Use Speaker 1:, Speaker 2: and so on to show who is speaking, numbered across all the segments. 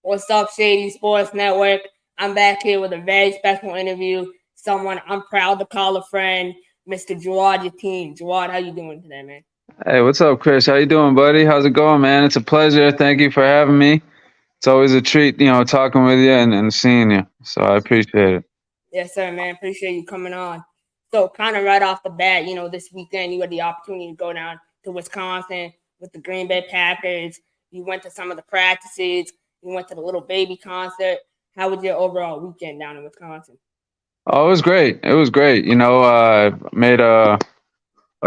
Speaker 1: What's up, Shady Sports Network? I'm back here with a very special interview. Someone I'm proud to call a friend, Mr. Jawad Yatim. Jawad, how you doing today, man?
Speaker 2: Hey, what's up, Krish? How you doing, buddy? How's it going, man? It's a pleasure. Thank you for having me. It's always a treat, talking with you and seeing you. So I appreciate it.
Speaker 1: Yes, sir, man. Appreciate you coming on. So, kind of right off the bat, this weekend you had the opportunity to go down to Wisconsin with the Green Bay Packers. You went to some of the practices. You went to the little baby concert. How was your overall weekend down in Wisconsin?
Speaker 2: Oh, it was great. It was great. Made a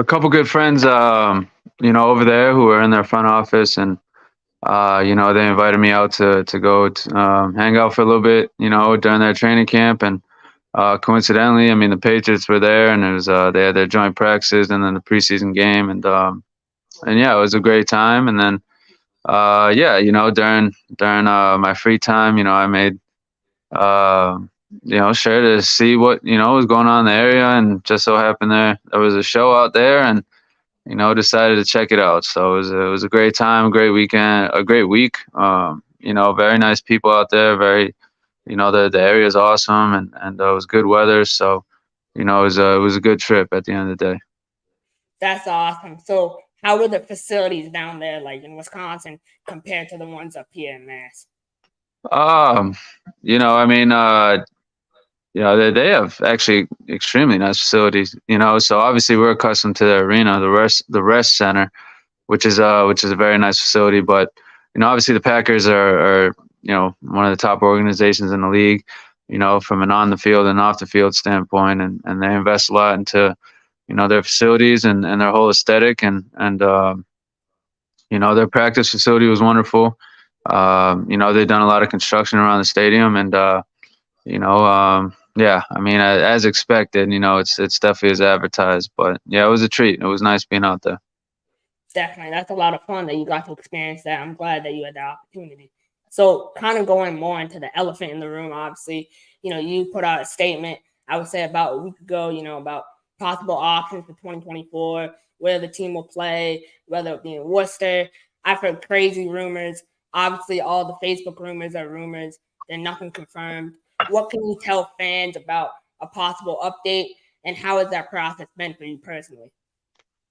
Speaker 2: couple good friends, over there who were in their front office, and they invited me out to go hang out for a little bit, during their training camp, and coincidentally, I mean, the Patriots were there, and it was they had their joint practices and then the preseason game, and yeah, it was a great time. And then during my free time, I made uh, sure to see what was going on in the area, and just so happened there was a show out there, and decided to check it out. So it was a great time, a great weekend, a great week. Very nice people out there. Very, the area is awesome, and it was good weather. So, it was a good trip at the end of the day.
Speaker 1: That's awesome. So, how were the facilities down there, like in Wisconsin, compared to the ones up here in Mass?
Speaker 2: Um, I mean, they have actually extremely nice facilities. So obviously we're accustomed to the arena, the rest center, which is a very nice facility. But obviously the Packers are one of the top organizations in the league. From an on the field and off the field standpoint, and they invest a lot into their facilities and their whole aesthetic, and their practice facility was wonderful. They've done a lot of construction around the stadium, and yeah, I mean, as expected, it's definitely as advertised. But yeah, it was a treat. It was nice being out there.
Speaker 1: Definitely. That's a lot of fun that you got to experience that. I'm glad that you had the opportunity. So, kind of going more into the elephant in the room, obviously, you put out a statement, I would say about a week ago, about possible options for 2024, where the team will play, whether it be in Worcester. I've heard crazy rumors. Obviously, all the Facebook rumors are rumors, they're nothing confirmed. What can you tell fans about a possible update, and how has that process been for you personally?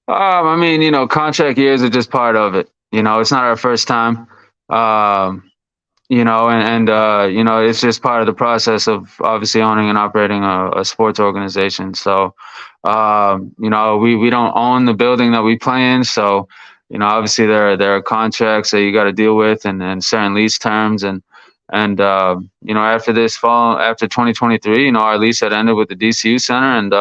Speaker 2: I mean, contract years are just part of it. It's not our first time. Um, it's just part of the process of obviously owning and operating a sports organization. So, we don't own the building that we play in. So, obviously there are contracts that you got to deal with, and certain lease terms, and after this fall, after 2023, our lease had ended with the DCU Center, and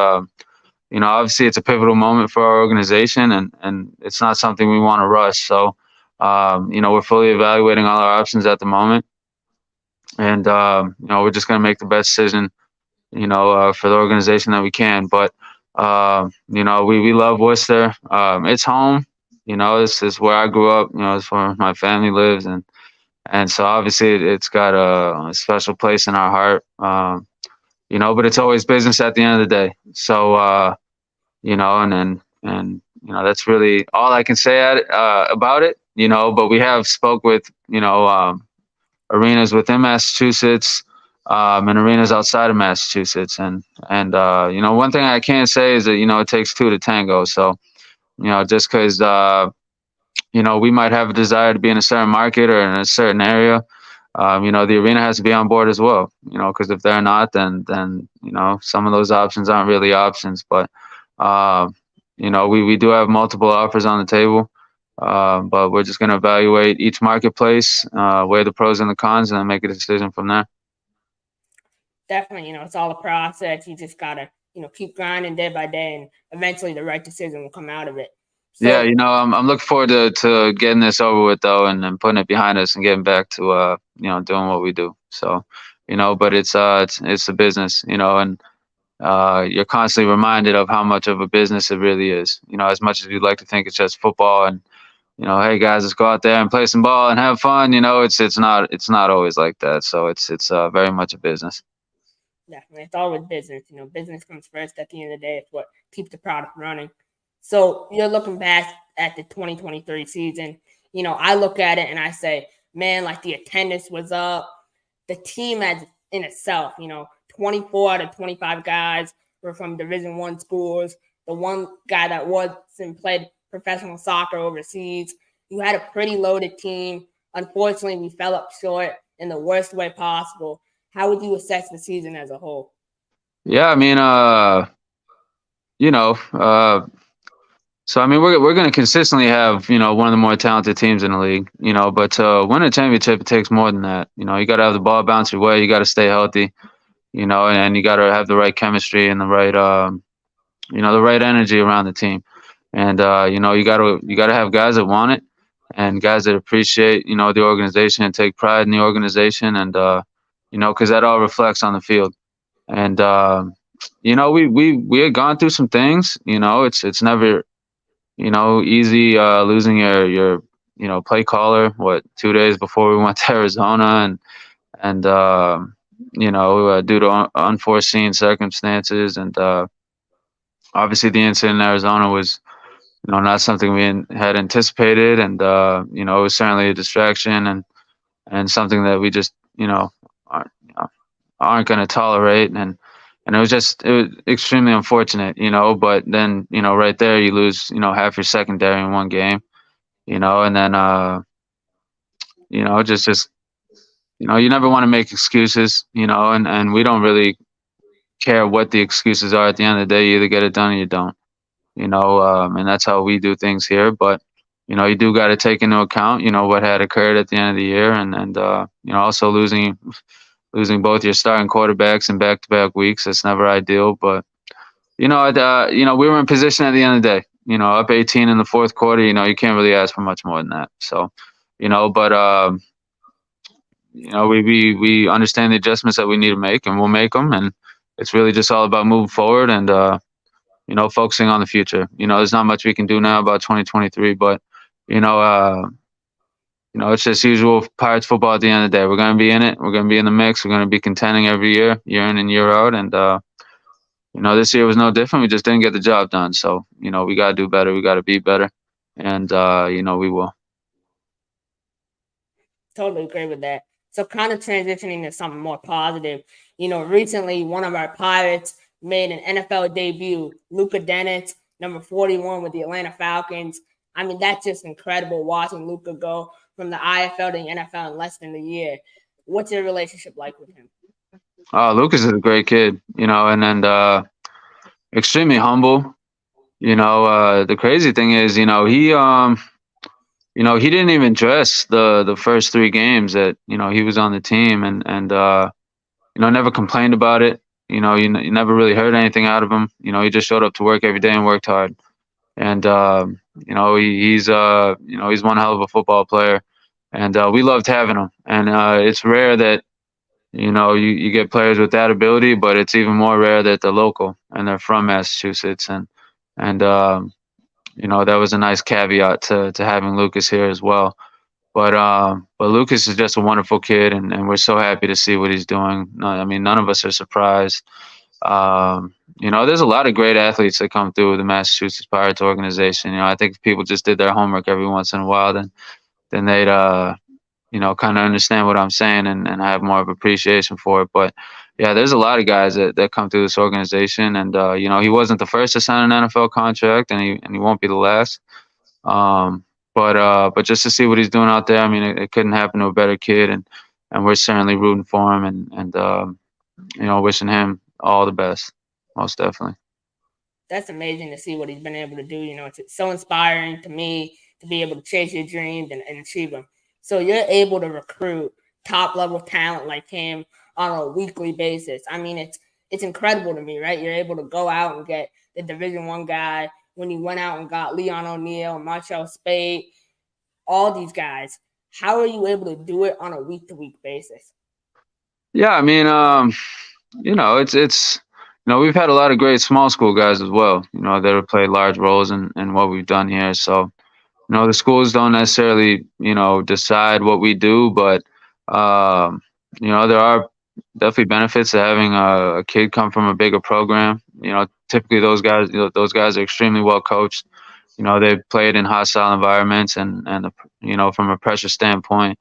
Speaker 2: obviously it's a pivotal moment for our organization, and it's not something we want to rush. So, we're fully evaluating all our options at the moment, and we're just going to make the best decision, for the organization that we can. But we love Worcester. It's home. This is where I grew up. It's where my family lives, and so obviously it's got a special place in our heart. But it's always business at the end of the day. So, and that's really all I can say about it. But we have spoke with arenas within Massachusetts, and arenas outside of Massachusetts, and one thing I can say is that it takes two to tango. So just because we might have a desire to be in a certain market or in a certain area, the arena has to be on board as well. Because if they're not, then some of those options aren't really options. But we do have multiple offers on the table, but we're just going to evaluate each marketplace, weigh the pros and the cons, and then make a decision from there.
Speaker 1: Definitely, it's all a process. You just gotta, keep grinding day by day, and eventually the right decision will come out of it.
Speaker 2: Yeah,
Speaker 1: So
Speaker 2: I'm looking forward to getting this over with though, and putting it behind us and getting back to doing what we do. So, but it's a business, and you're constantly reminded of how much of a business it really is. As much as you'd like to think it's just football and hey guys, let's go out there and play some ball and have fun. It's not always like that. So it's very much a business.
Speaker 1: definitely, it's always business. Business comes first at the end of the day. It's what keeps the product running. So you're looking back at the 2023 season. I look at it and I say man, like the attendance was up. The team as in itself, 24 out of 25 guys were from Division I schools. The one guy that wasn't played professional soccer overseas. You had a pretty loaded team. Unfortunately, we fell up short in the worst way possible. How would you assess the season as a whole?
Speaker 2: Yeah, I mean, you know, so I mean, we're going to consistently have one of the more talented teams in the league. But to win a championship, it takes more than that. You got to have the ball bounce your way. You got to stay healthy. And you got to have the right chemistry and the right the right energy around the team. And you gotta have guys that want it and guys that appreciate the organization and take pride in the organization, and because that all reflects on the field. And we had gone through some things. It's never easy losing your play caller 2 days before we went to Arizona, and due to unforeseen circumstances, and obviously the incident in Arizona was not something we had anticipated, and it was certainly a distraction, and something that we just aren't going to tolerate, and it was extremely unfortunate, but then right there you lose half your secondary in one game, and then just you never want to make excuses, and we don't really care what the excuses are. At the end of the day, you either get it done or you don't. And that's how we do things here. But you do got to take into account, what had occurred at the end of the year, and also losing both your starting quarterbacks in back-to-back weeks. That's never ideal, but we were in position at the end of the day. Up 18 in the fourth quarter. You can't really ask for much more than that. So, but we understand the adjustments that we need to make, and we'll make them. And it's really just all about moving forward and focusing on the future. There's not much we can do now about 2023, but it's just usual Pirates football at the end of the day. We're going to be in it. We're going to be in the mix. We're going to be contending every year in and year out. And this year was no different. We just didn't get the job done. So we got to do better. We got to be better, and we will.
Speaker 1: Totally agree with that. So kind of transitioning to something more positive. Recently one of our Pirates made an NFL debut, Lukas Denis, number 41 with the Atlanta Falcons. I mean, that's just incredible watching Luka go from the IFL to the NFL in less than a year. What's your relationship like with him?
Speaker 2: Lucas is a great kid, and extremely humble. The crazy thing is, he didn't even dress the first 3 games that he was on the team, and never complained about it. You never really heard anything out of him. He just showed up to work every day and worked hard. And he's one hell of a football player, and we loved having him. And it's rare that you get players with that ability, but it's even more rare that they're local and they're from Massachusetts. And that was a nice caveat to having Lucas here as well. But Lucas is just a wonderful kid, and we're so happy to see what he's doing. I mean, none of us are surprised. There's a lot of great athletes that come through the Massachusetts Pirates organization. I think if people just did their homework every once in a while, then they'd kind of understand what I'm saying and have more of appreciation for it. But yeah, there's a lot of guys that come through this organization, and he wasn't the first to sign an NFL contract, and he won't be the last. But just to see what he's doing out there, I mean, it couldn't happen to a better kid, and we're certainly rooting for him, and wishing him all the best, most definitely.
Speaker 1: That's amazing to see what he's been able to do. It's so inspiring to me to be able to chase your dreams and achieve them. So you're able to recruit top level talent like him on a weekly basis. I mean, it's incredible to me, right? You're able to go out and get the Division I guy when you went out and got Leon O'Neal, Marshall Spade, all these guys. How are you able to do it on a week-to-week basis?
Speaker 2: Yeah, I mean, it's we've had a lot of great small school guys as well, that have played large roles in what we've done here. So, the schools don't necessarily, decide what we do, but, there are definitely benefits to having a kid come from a bigger program. Typically those guys are extremely well coached. They've played in hostile environments, and from a pressure standpoint,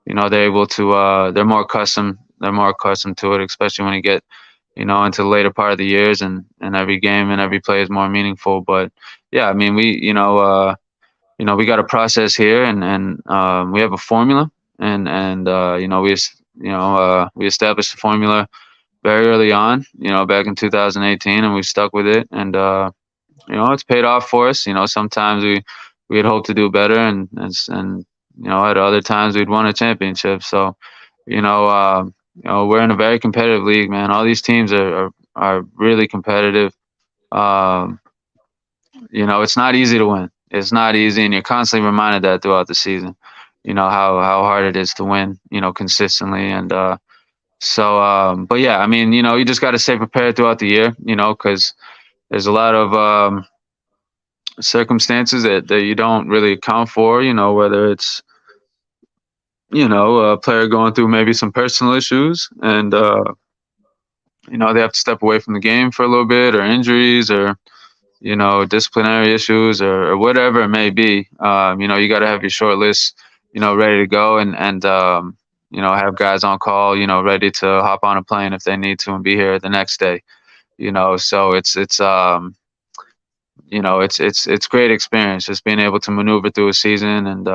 Speaker 2: they're able to they're more accustomed to it, especially when you get into the later part of the years, and every game and every play is more meaningful. But yeah, I mean, we got a process here, and we have a formula, and we established the formula very early on, back in 2018, and we stuck with it, and it's paid off for us. Sometimes we had hoped to do better, and at other times we'd won a championship. So, we're in a very competitive league, man. All these teams are really competitive. Um, it's not easy to win. It's not easy, and you're constantly reminded that throughout the season. How hard it is to win. Consistently, and but yeah, I mean, you just got to stay prepared throughout the year. Because there's a lot of circumstances that you don't really account for. Whether it's a player going through maybe some personal issues, and they have to step away from the game for a little bit, or injuries, or disciplinary issues, or whatever it may be. You got to have your short list, ready to go, and have guys on call, ready to hop on a plane if they need to and be here the next day. So it's great experience just being able to maneuver through a season, and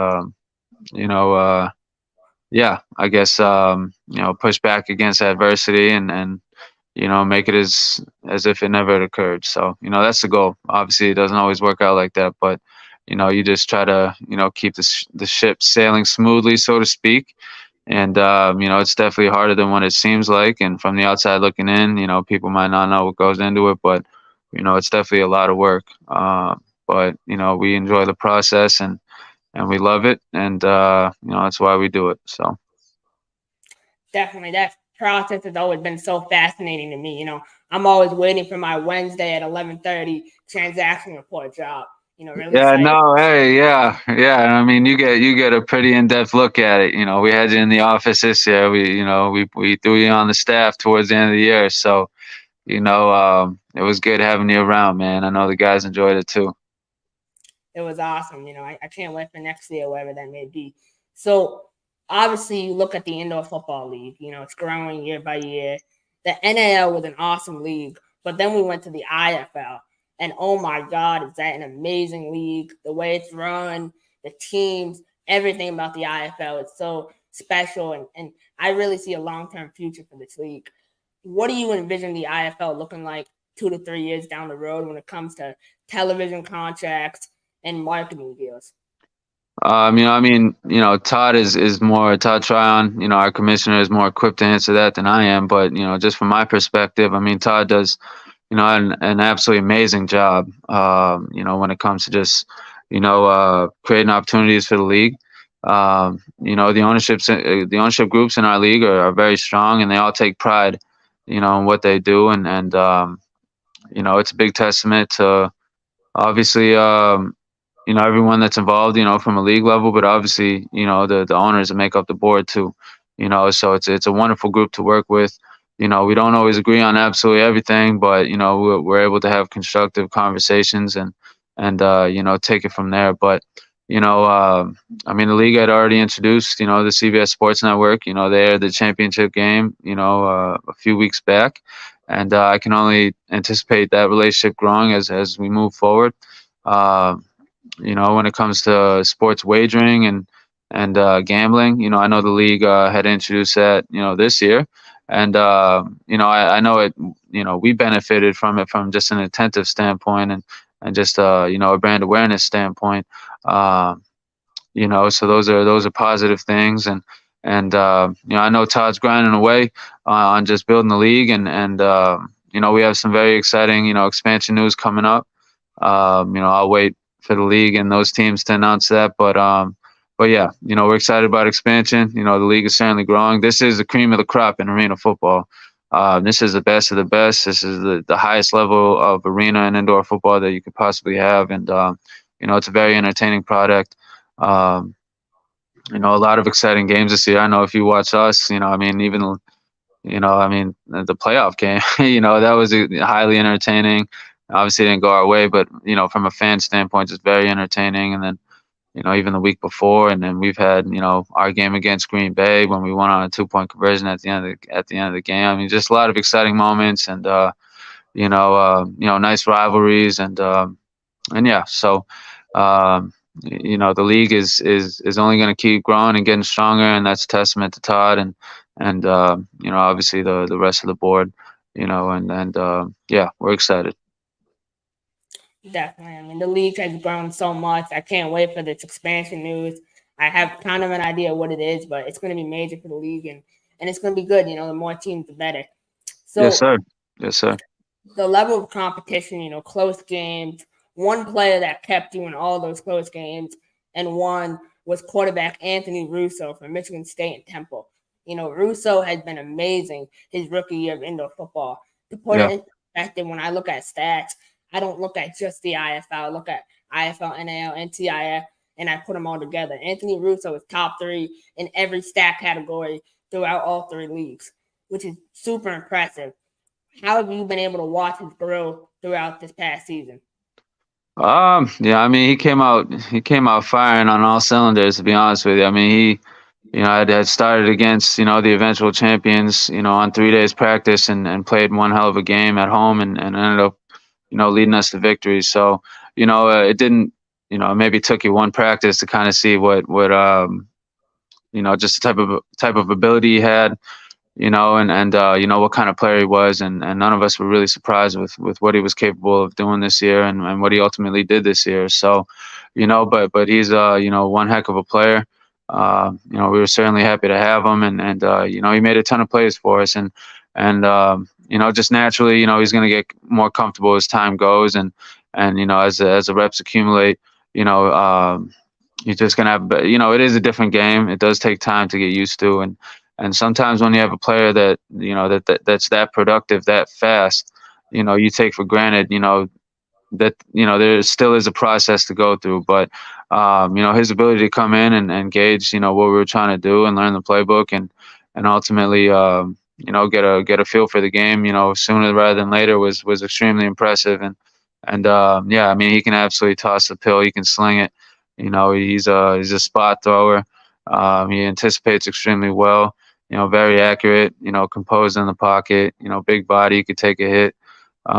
Speaker 2: you know, yeah, I guess push back against adversity, and make it as if it never had occurred. So that's the goal. Obviously, it doesn't always work out like that, but you just try to keep the ship sailing smoothly, so to speak. And it's definitely harder than what it seems like. And from the outside looking in, people might not know what goes into it, but it's definitely a lot of work. But we enjoy the process, and we love it, and that's why we do it. So
Speaker 1: Definitely, that process has always been so fascinating to me. I'm always waiting for my Wednesday at 11:30 transaction report drop. Really
Speaker 2: yeah,
Speaker 1: excited.
Speaker 2: no, hey, yeah. I mean, you get a pretty in depth look at it. We had you in the office this year. We threw you on the staff towards the end of the year, so it was good having you around, man. I know the guys enjoyed it too.
Speaker 1: It was awesome. I can't wait for next year, wherever that may be. So obviously, you look at the indoor football league. It's growing year by year. The NAL was an awesome league, but then we went to the IFL, and oh my God, is that an amazing league? The way it's run, the teams, everything about the IFL is so special, and I really see a long-term future for this league. What do you envision the IFL looking like 2 to 3 years down the road when it comes to television contracts and marketing deals?
Speaker 2: Todd Tryon, our commissioner is more equipped to answer that than I am. But just from my perspective, I mean, Todd does, an absolutely amazing job. When it comes to just, creating opportunities for the league. The ownership groups in our league are very strong, and they all take pride, in what they do, and it's a big testament to obviously. Everyone that's involved, from a league level, but obviously, the owners that make up the board too, so it's a wonderful group to work with. We don't always agree on absolutely everything, but, we're able to have constructive conversations, and take it from there. But, I mean, the league had already introduced, the CBS Sports Network, they aired the championship game, a few weeks back. And I can only anticipate that relationship growing as we move forward. When it comes to sports wagering and gambling, I know the league had introduced that, this year, and I know it. We benefited from it from just an attentive standpoint, and just a brand awareness standpoint. So those are positive things, and I know Todd's grinding away on just building the league, and we have some very exciting expansion news coming up. I'll wait for the league and those teams to announce that. But yeah, we're excited about expansion. The league is certainly growing. This is the cream of the crop in arena football. This is the best of the best. This is the highest level of arena and indoor football that you could possibly have. And, it's a very entertaining product. Um, a lot of exciting games this year. I know if you watch us, I mean, even the playoff game, that was highly entertaining. Obviously, it didn't go our way, but from a fan standpoint, it's very entertaining. And then, even the week before, and then we've had our game against Green Bay when we won on a 2-point conversion at the end of the game. I mean, just a lot of exciting moments, and nice rivalries, and yeah, so. The league is only going to keep growing and getting stronger, and that's a testament to Todd and obviously the rest of the board. Yeah, we're excited.
Speaker 1: Definitely. I mean, the league has grown so much. I can't wait for this expansion news. I have kind of an idea what it is, but it's going to be major for the league, and it's going to be good. The more teams, the better.
Speaker 2: Yes,
Speaker 1: So
Speaker 2: sir. Yes, sir.
Speaker 1: the level of competition, close games. One player that kept you in all those close games, and one was quarterback Anthony Russo from Michigan State and Temple. Russo has been amazing his rookie year of indoor football. To put
Speaker 2: Yeah.
Speaker 1: it in perspective, when I look at stats, I don't look at just the IFL. I look at IFL, NAL, NTIF, and I put them all together. Anthony Russo is top 3 in every stat category throughout all 3 leagues, which is super impressive. How have you been able to watch his growth throughout this past season?
Speaker 2: Yeah, I mean, he came out firing on all cylinders, to be honest with you. I mean, had started against, the eventual champions, on 3 days practice and played one hell of a game at home and ended up, leading us to victory. So, it didn't, maybe took you one practice to kind of see just the type of ability he had, and what kind of player he was, and none of us were really surprised with what he was capable of doing this year and what he ultimately did this year. So, but he's one heck of a player. We were certainly happy to have him, and he made a ton of plays for us, and just naturally, he's going to get more comfortable as time goes, and as the reps accumulate, you know. You're just gonna have, it is a different game. It does take time to get used to, and sometimes when you have a player that's that productive that fast, you take for granted, that there still is a process to go through. But his ability to come in and gauge what we were trying to do and learn the playbook and ultimately get a feel for the game sooner rather than later was extremely impressive. And yeah, I mean, he can absolutely toss the pill. He can sling it. He's a spot thrower. He anticipates extremely well. Very accurate. Composed in the pocket. Big body. He could take a hit. We,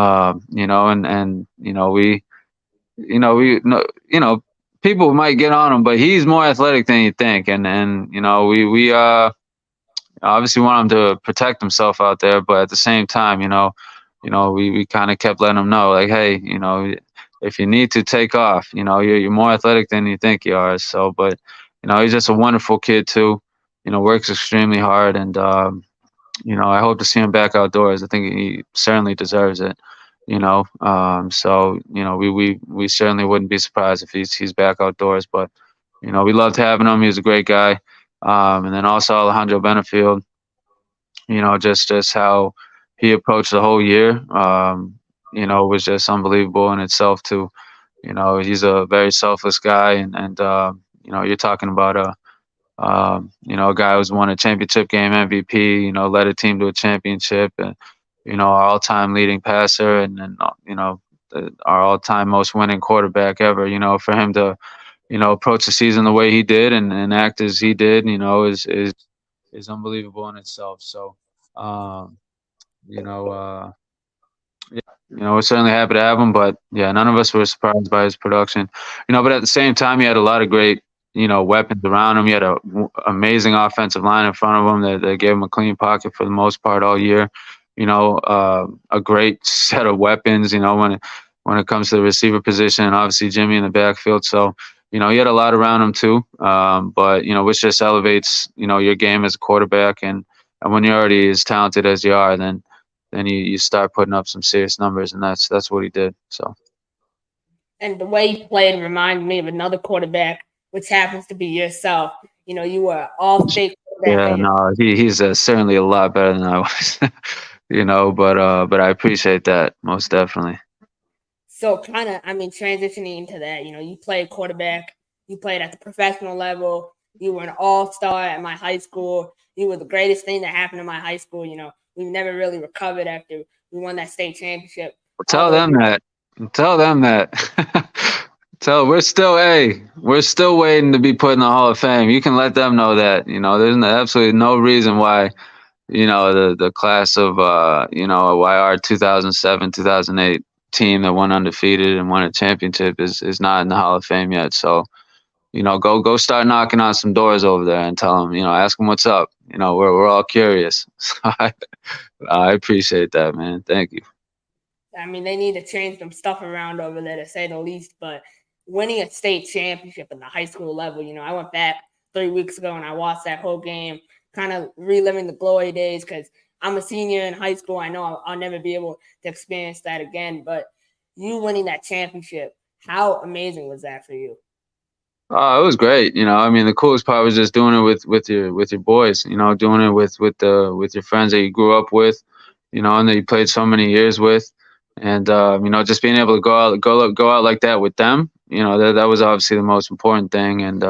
Speaker 2: people might get on him, but he's more athletic than you think. And we obviously want him to protect himself out there, but at the same time, we kind of kept letting him know, like, hey, if you need to take off, you're more athletic than you think you are. So, but he's just a wonderful kid too. Works extremely hard, and I hope to see him back outdoors. I think he certainly deserves it. So we certainly wouldn't be surprised if he's back outdoors. But we loved having him. He was a great guy. And then also Alejandro Benefield. Just how he approached the whole year. Was just unbelievable in itself too. He's a very selfless guy, and you're talking about a guy who's won a championship game MVP. Led a team to a championship, and our all-time leading passer, and our all-time most winning quarterback ever. For him to approach the season the way he did and act as he did, is unbelievable in itself. So, um, you know, uh, we're certainly happy to have him, but yeah, none of us were surprised by his production. But at the same time, he had a lot of great, weapons around him. He had a amazing offensive line in front of him that gave him a clean pocket for the most part all year. A great set of weapons. When it comes to the receiver position, and obviously Jimmy in the backfield. So, he had a lot around him too. But which just elevates, your game as a quarterback, and when you're already as talented as you are, then you start putting up some serious numbers, and that's what he did. So.
Speaker 1: And the way he played reminded me of another quarterback, which happens to be yourself. You were all state quarterback.
Speaker 2: Yeah, no, he's certainly a lot better than I was, but I appreciate that most definitely.
Speaker 1: So kind of, I mean, transitioning into that, you played quarterback, you played at the professional level, you were an all-star at my high school. You were the greatest thing that happened in my high school. We never really recovered after we won that state championship.
Speaker 2: Tell them that. Tell them that. Tell we're still waiting to be put in the Hall of Fame. You can let them know that. There's absolutely no reason why the class of why our 2007 2008 team that went undefeated and won a championship is not in the Hall of Fame yet. So go start knocking on some doors over there and tell them, ask them what's up. We're all curious. So I appreciate that, man. Thank you.
Speaker 1: I mean, they need to change some stuff around over there to say the least. But winning a state championship at the high school level, I went back 3 weeks ago and I watched that whole game, kind of reliving the glory days because I'm a senior in high school. I know I'll never be able to experience that again. But you winning that championship, how amazing was that for you?
Speaker 2: Oh, it was great. I mean, the coolest part was just doing it with your boys. Doing it with your friends that you grew up with. And that you played so many years with, and just being able to go out like that with them. That was obviously the most important thing. And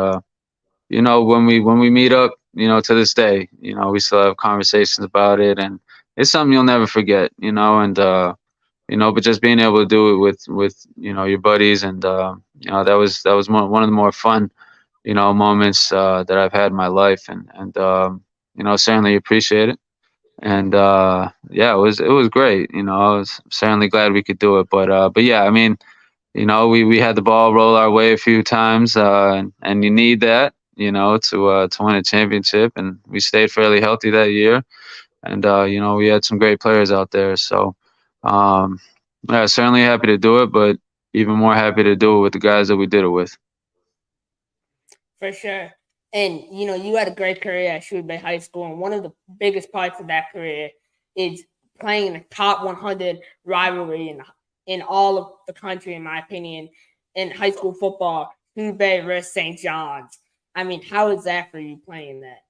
Speaker 2: when we meet up, to this day, we still have conversations about it, and it's something you'll never forget. But just being able to do it with your buddies, and that was one of the more fun moments that I've had in my life, and certainly appreciate it. And yeah, it was great. I was certainly glad we could do it. But yeah, I mean, we had the ball roll our way a few times, and you need that, to win a championship. And we stayed fairly healthy that year, and we had some great players out there. So um, yeah, certainly happy to do it, but even more happy to do it with the guys that we did it with.
Speaker 1: For sure. And you had a great career at Shady High School, and one of the biggest parts of that career is playing in the top 100 rivalry in all of the country, in my opinion, in high school football. Shady versus St. John's. I mean, how is that for you playing that?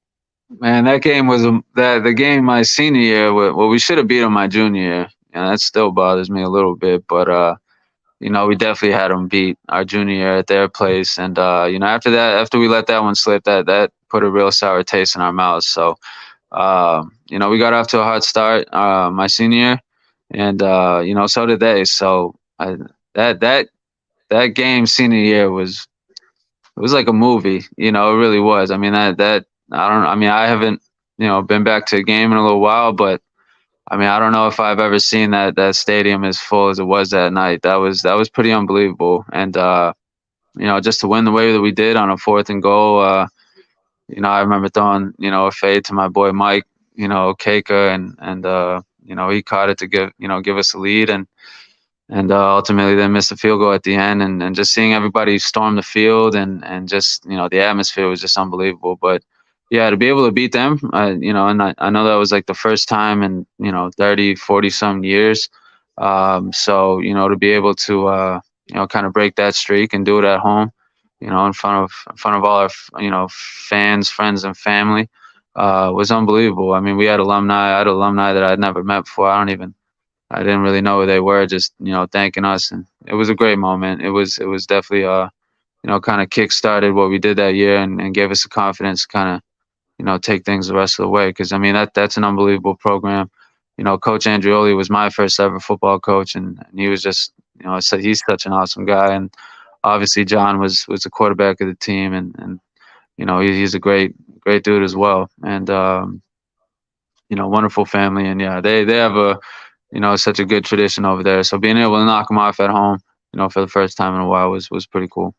Speaker 2: Man, that game was the game my senior year. Well, we should have beat them my junior year, and that still bothers me a little bit. But we definitely had them beat our junior year at their place, and after that, after we let that one slip, that put a real sour taste in our mouths. So we got off to a hot start my senior year, and so did they. So that that that game senior year was like a movie. It really was. I mean that I don't know. I mean I haven't been back to a game in a little while, but I mean, I don't know if I've ever seen that stadium as full as it was that night. That was pretty unbelievable. And just to win the way that we did on a fourth and goal, I remember throwing a fade to my boy Mike, Keika, and he caught it to give us a lead, and ultimately they missed the field goal at the end, and just seeing everybody storm the field, and just the atmosphere was just unbelievable. But yeah, to be able to beat them, and I know that was like the first time in 30 40 some years. So to be able to kind of break that streak and do it at home, in front of all our fans, friends, and family, was unbelievable. I mean, we had alumni. I had alumni that I'd never met before. I didn't really know who they were, just thanking us, and it was a great moment. It was definitely kind of kick started what we did that year, and gave us the confidence to kind of take things the rest of the way. Because I mean that's an unbelievable program. Coach Andreoli was my first ever football coach, and he was just so he's such an awesome guy, and obviously John was the quarterback of the team, and he's a great dude as well, and wonderful family, and yeah, they have such a good tradition over there. So being able to knock them off at home, for the first time in a while was pretty cool.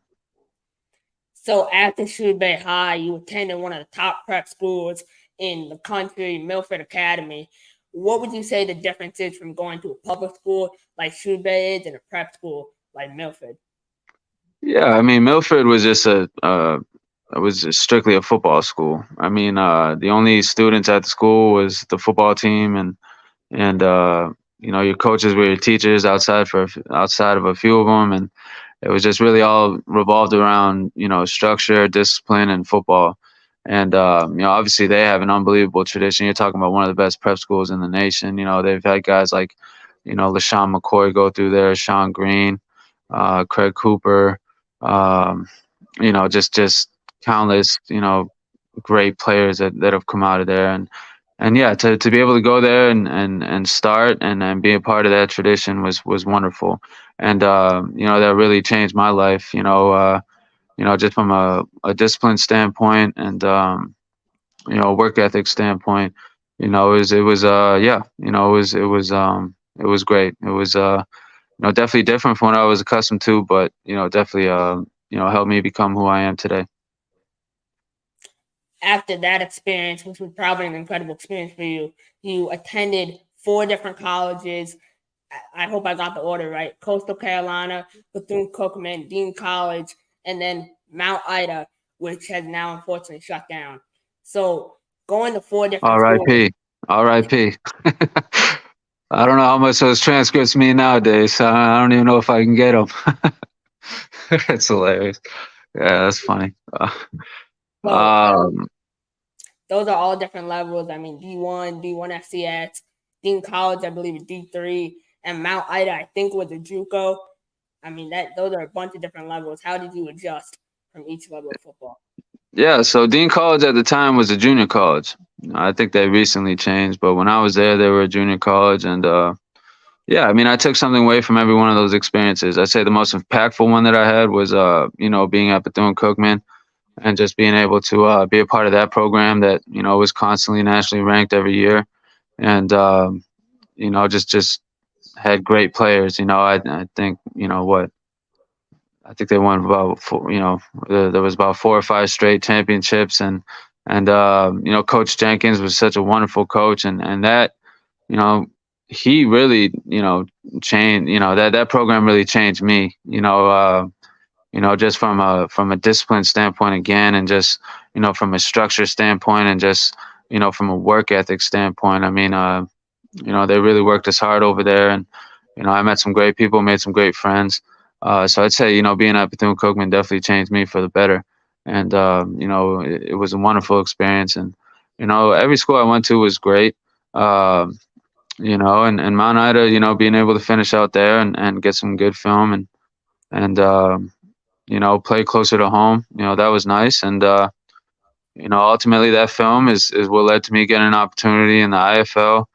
Speaker 1: So after Shady High, you attended one of the top prep schools in the country, Milford Academy. What would you say the difference is from going to a public school like Shady is and a prep school like Milford?
Speaker 2: Yeah, I mean Milford was just it was just strictly a football school. I mean, the only students at the school was the football team, and your coaches were your teachers outside of a few of them, and it was just really all revolved around structure, discipline, and football. And obviously they have an unbelievable tradition. You're talking about one of the best prep schools in the nation. They've had guys like LaShawn McCoy go through there, Sean Green, Craig Cooper, um, just countless great players that have come out of there, and yeah, to be able to go there and start and be a part of that tradition was wonderful. And you know, that really changed my life. You know, just from a discipline standpoint and you know, work ethic standpoint. You know, it was yeah, you know, it was great. It was you know, definitely different from what I was accustomed to, but you know, definitely you know, helped me become who I am today.
Speaker 1: After that experience, which was probably an incredible experience for you, you attended four different colleges. I hope I got the order right. Coastal Carolina, Bethune-Cookman, Dean College, and then Mount Ida, which has now unfortunately shut down. So going to four different schools.
Speaker 2: R.I.P. R.I.P. I don't know how much those transcripts mean nowadays. So I don't even know if I can get them. It's hilarious. Yeah, that's funny.
Speaker 1: So
Speaker 2: Um,
Speaker 1: those are all different levels. I mean, D1, D1 FCS, Dean College, I believe is D3, and Mount Ida, I think was a JUCO. I mean, that those are a bunch of different levels. How did you adjust from each level of football?
Speaker 2: yeah, so Dean College at the time was a junior college. I think they recently changed, but when I was there, they were a junior college, and yeah, I mean, I took something away from every one of those experiences. I'd say the most impactful one that I had was, you know, being at Bethune-Cookman and just being able to be a part of that program that you know was constantly nationally ranked every year, and you know, just had great players. You know, I think you know what I think they won about four, you know, there was about 4 or 5 straight championships, and you know, Coach Jenkins was such a wonderful coach, and that you know, he really you know changed, you know, that program really changed me. You know, just from a discipline standpoint again, and just you know from a structure standpoint, and just you know from a work ethic standpoint. I mean, you know, they really worked us hard over there, and you know, I met some great people, made some great friends. So I'd say, you know, being at Bethune Cookman definitely changed me for the better. And, you know, it was a wonderful experience. And, you know, every school I went to was great. Um, you know, and Mount Ida, you know, being able to finish out there and get some good film and you know, play closer to home, you know, that was nice. And, you know, ultimately that film is what led to me getting an opportunity in the IFL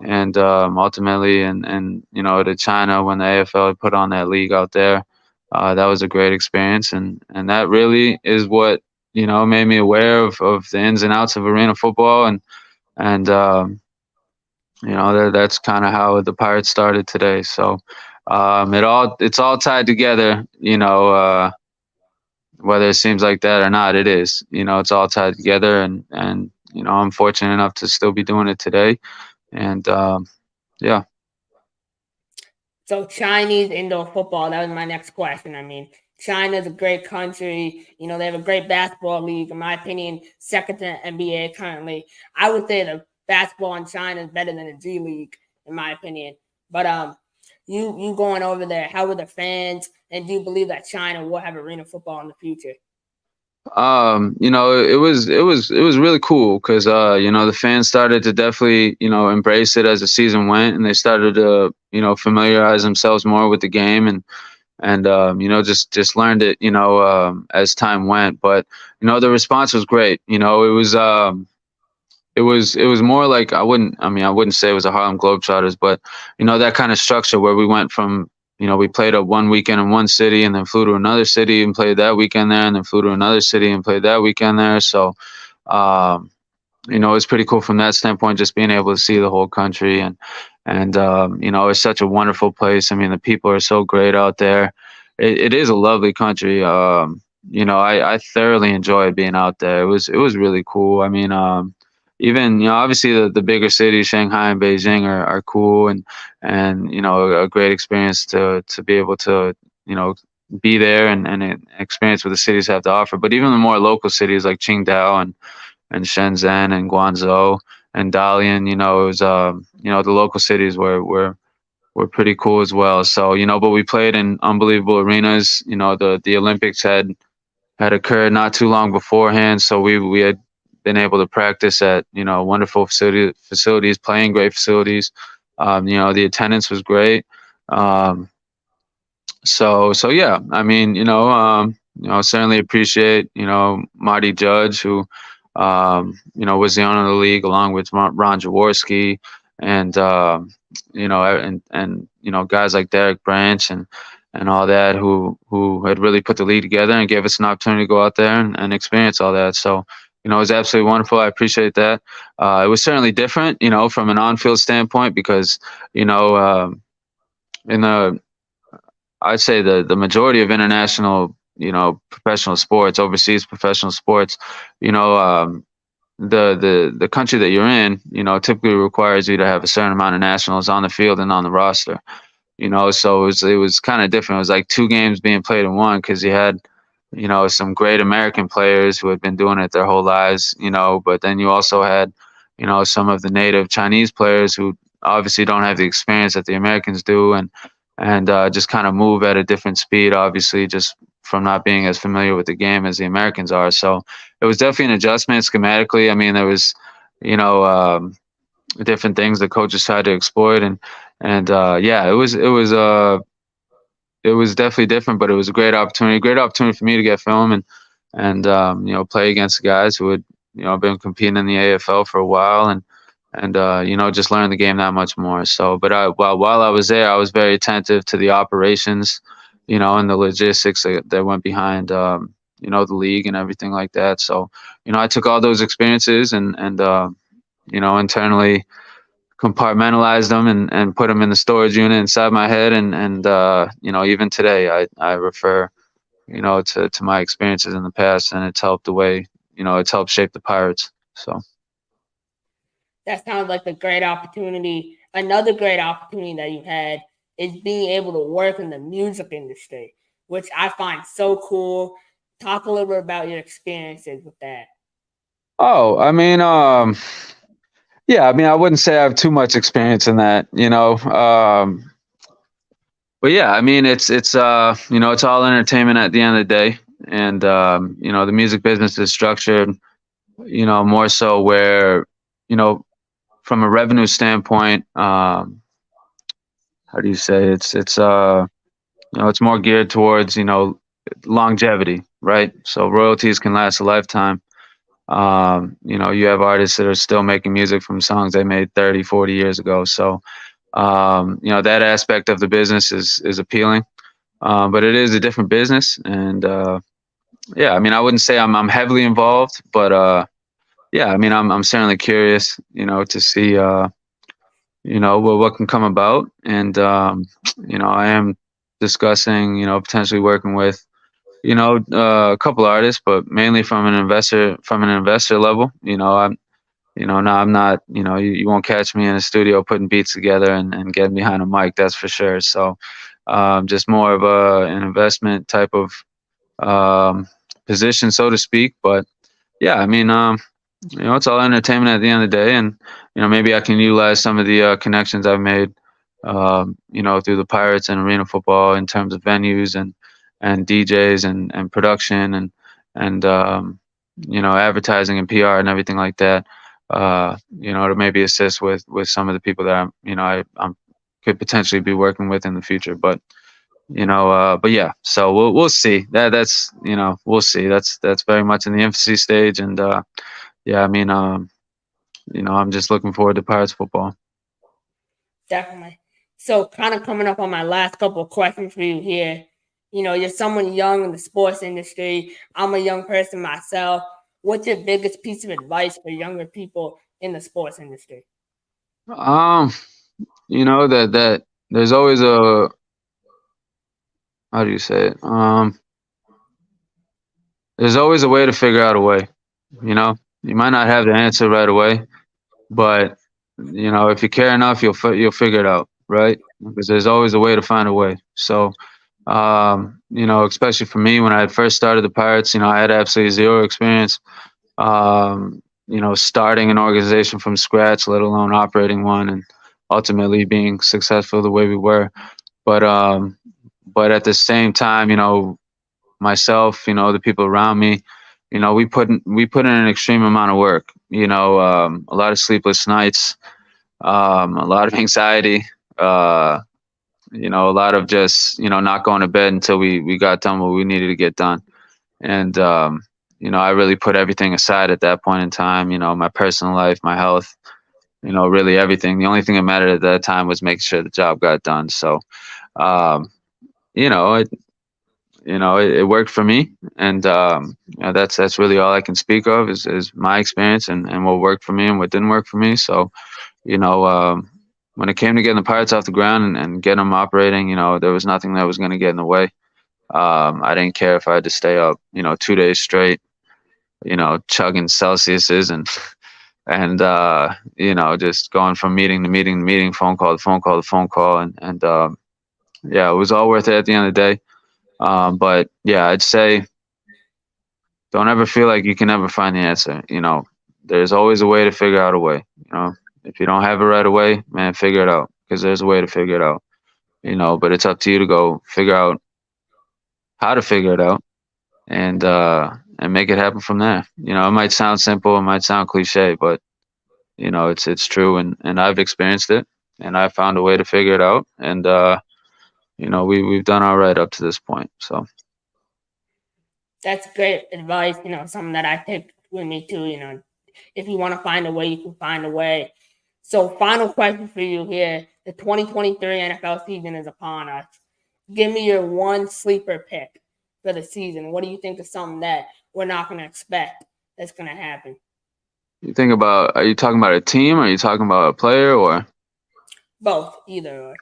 Speaker 2: and ultimately and you know to China when the AFL put on that league out there. That was a great experience, and that really is what you know made me aware of the ins and outs of arena football, and you know that's kind of how the Pirates started today. So it's all tied together, you know. Whether it seems like that or not, it is. You know, it's all tied together, and you know, I'm fortunate enough to still be doing it today, and yeah.
Speaker 1: So Chinese indoor football, that was my next question. I mean, China's a great country. You know, they have a great basketball league. In my opinion, second to NBA currently. I would say the basketball in China is better than the G League, in my opinion. But you going over there, how were the fans? And do you believe that China will have arena football in the future?
Speaker 2: You know, it was really cool because you know, the fans started to definitely, you know, embrace it as the season went, and they started to, you know, familiarize themselves more with the game and you know, just learned it, you know, as time went. But you know, the response was great. You know, it was more like I wouldn't say it was a Harlem Globetrotters, but you know that kind of structure where we went from you know we played up one weekend in one city and then flew to another city and played that weekend there and then flew to another city and played that weekend there. So um, you know it's pretty cool from that standpoint, just being able to see the whole country and you know it's such a wonderful place. I mean the people are so great out there. It is a lovely country. You know I thoroughly enjoyed being out there. It was really cool. I mean even you know obviously the bigger cities Shanghai and Beijing are cool and you know a great experience to be able to you know be there and experience what the cities have to offer, but even the more local cities like Qingdao and Shenzhen and Guangzhou and Dalian, you know it was you know the local cities were pretty cool as well. So you know but we played in unbelievable arenas. You know the Olympics had occurred not too long beforehand, so we had been able to practice at you know wonderful facilities, playing great facilities. You know the attendance was great. Um, so yeah, I mean you know certainly appreciate you know Marty Judge who Was the owner of the league along with Ron Jaworski and guys like Derek Branch and all that who had really put the league together and gave us an opportunity to go out there and experience all that. So, it was absolutely wonderful. I appreciate that. It was certainly different, from an on-field standpoint because, in the I'd say the majority of international, professional sports, overseas professional sports, the country that you're in, typically requires you to have a certain amount of nationals on the field and on the roster. So it was kind of different. It was like two games being played in one because you had, some great American players who had been doing it their whole lives, but then you also had, some of the native Chinese players who obviously don't have the experience that the Americans do and just kind of move at a different speed, obviously, just from not being as familiar with the game as the Americans are. So it was definitely an adjustment schematically. I mean, there was, you know, different things the coaches tried to exploit, and yeah, it was definitely different, but it was a great opportunity for me to get film and play against guys who had been competing in the AFL for a while and just learn the game that much more. So, but while I was there, I was very attentive to the operations, and the logistics that went behind the league and everything like that. So, I took all those experiences and internally compartmentalized them and put them in the storage unit inside my head and even today I refer to my experiences in the past, and it's helped the way it's helped shape the Pirates. So
Speaker 1: That sounds like a great opportunity. Another great opportunity that you had is being able to work in the music industry, which I find so cool. Talk a little bit about your experiences with that.
Speaker 2: oh I mean yeah, I mean, I wouldn't say I have too much experience in that, but yeah, I mean, it's all entertainment at the end of the day, and the music business is structured, more so where, you know, from a revenue standpoint, how do you say it's more geared towards longevity, right? So royalties can last a lifetime. You have artists that are still making music from songs they made 30, 40 years ago. So that aspect of the business is appealing, but it is a different business. And yeah, I mean, I wouldn't say I'm heavily involved, but yeah, I mean, I'm certainly curious, to see what can come about. And I am discussing, potentially working with a couple artists, but mainly from an investor level. No, I'm not, you won't catch me in a studio putting beats together and getting behind a mic, that's for sure. So, just more of an investment type of, um, position, so to speak. But yeah, I mean, it's all entertainment at the end of the day. And, maybe I can utilize some of the, connections I've made, through the Pirates and arena football in terms of venues and DJs and production and advertising and PR and everything like that. To maybe assist with some of the people that I'm could potentially be working with in the future. But yeah, so we'll see. We'll see. That's very much in the infancy stage, and yeah, I mean, I'm just looking forward to Pirates football.
Speaker 1: Definitely. So, kind of coming up on my last couple of questions for you here. You're someone young in the sports industry. I'm a young person myself. What's your biggest piece of advice for younger people in the sports industry?
Speaker 2: Um, that there's always a, how do you say it? There's always a way to figure out a way. You might not have the answer right away, but if you care enough, you'll figure it out, right? Because there's always a way to find a way. So, especially for me when I had first started the Pirates, I had absolutely zero experience. Starting an organization from scratch, let alone operating one, and ultimately being successful the way we were. But at the same time, myself, the people around me, we put in an extreme amount of work. A lot of sleepless nights, a lot of anxiety, a lot of just not going to bed until we got done what we needed to get done. And I really put everything aside at that point in time. My personal life, my health, really everything. The only thing that mattered at that time was making sure the job got done. So, um, you know, it, it worked for me, and that's really all I can speak of is my experience and what worked for me and what didn't work for me. So, when it came to getting the Pirates off the ground and getting them operating, there was nothing that was going to get in the way. I didn't care if I had to stay up, 2 days straight, chugging Celsiuses and just going from meeting to meeting to meeting, phone call to phone call to phone call, and yeah, it was all worth it at the end of the day. But yeah, I'd say don't ever feel like you can never find the answer. There's always a way to figure out a way. If you don't have it right away, man, figure it out, because there's a way to figure it out. But it's up to you to go figure out how to figure it out and make it happen from there. It might sound simple, it might sound cliche, but it's true, and I've experienced it, and I found a way to figure it out, and we've done all right up to this point. So
Speaker 1: that's great advice. Something that I take with me too. If you want to find a way, you can find a way. So, final question for you here: the 2023 NFL season is upon us. Give me your one sleeper pick for the season. What do you think is something that we're not going to expect that's going to happen?
Speaker 2: Are you talking about a team, or are you talking about a player, or
Speaker 1: both? Either or.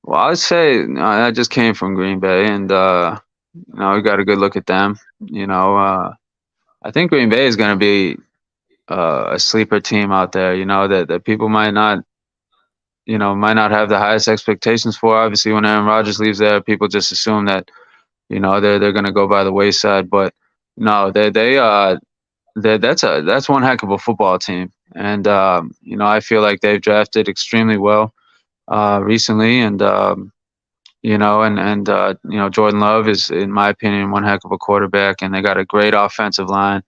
Speaker 2: Well, I'd say I just came from Green Bay, and we got a good look at them. I think Green Bay is going to be a sleeper team out there. That people might not have the highest expectations for. Obviously, when Aaron Rodgers leaves there, people just assume that they're going to go by the wayside. But no, that's one heck of a football team, and I feel like they've drafted extremely well recently, and Jordan Love is, in my opinion, one heck of a quarterback, and they got a great offensive line.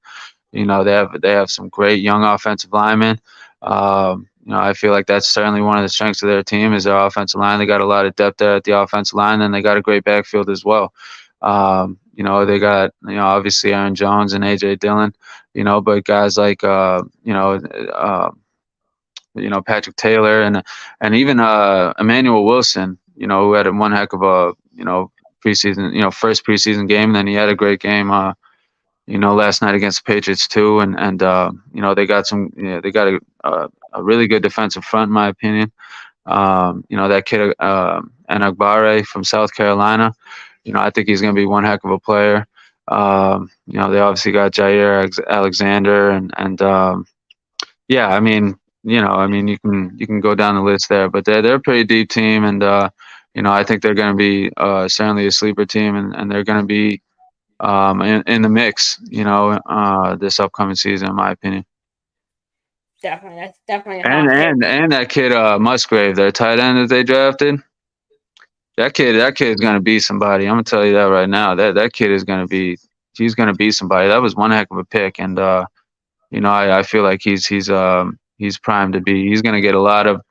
Speaker 2: They have some great young offensive linemen. I feel like that's certainly one of the strengths of their team is their offensive line. They got a lot of depth there at the offensive line, and they got a great backfield as well. They got obviously Aaron Jones and AJ Dillon, but guys like Patrick Taylor and even Emmanuel Wilson, who had one heck of a preseason, first preseason game, and then he had a great game last night against the Patriots too, and they got a really good defensive front, in my opinion. That kid Anagbare from South Carolina, I think he's going to be one heck of a player. They obviously got Jair Alexander and yeah, I mean you can go down the list there, but they're a pretty deep team, and I think they're going to be certainly a sleeper team, and they're going to be in the mix, this upcoming season, in my opinion.
Speaker 1: Definitely, that's definitely.
Speaker 2: And that kid Musgrave, their tight end that they drafted, that kid's going to be somebody. I'm going to tell you that right now. That kid is going to be. He's going to be somebody. That was one heck of a pick, and I feel like he's primed to be. He's going to get a lot of.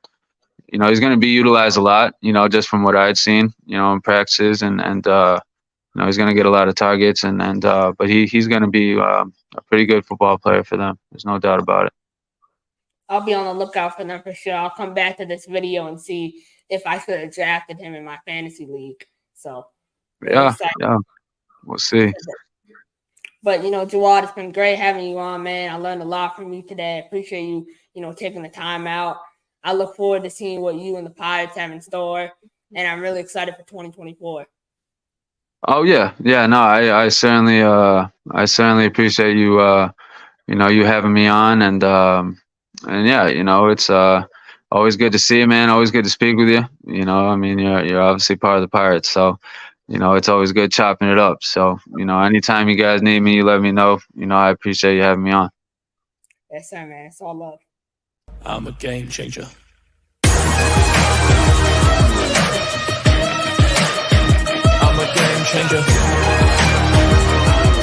Speaker 2: He's going to be utilized a lot. Just from what I'd seen. In practices and he's going to get a lot of targets, but he's going to be a pretty good football player for them. There's no doubt about it.
Speaker 1: I'll be on the lookout for them for sure. I'll come back to this video and see if I could have drafted him in my fantasy league. So
Speaker 2: yeah, we'll see.
Speaker 1: But Jawad, it's been great having you on, man. I learned a lot from you today. I appreciate you, taking the time out. I look forward to seeing what you and the Pirates have in store, and I'm really excited for 2024.
Speaker 2: Oh yeah. No, I certainly appreciate you you having me on, and yeah, it's always good to see you, man. Always good to speak with you. You're obviously part of the Pirates, so it's always good chopping it up. So anytime you guys need me, you let me know. I appreciate you having me on.
Speaker 1: Yes, sir, man. It's all love.
Speaker 3: I'm a game changer. I'm a game changer.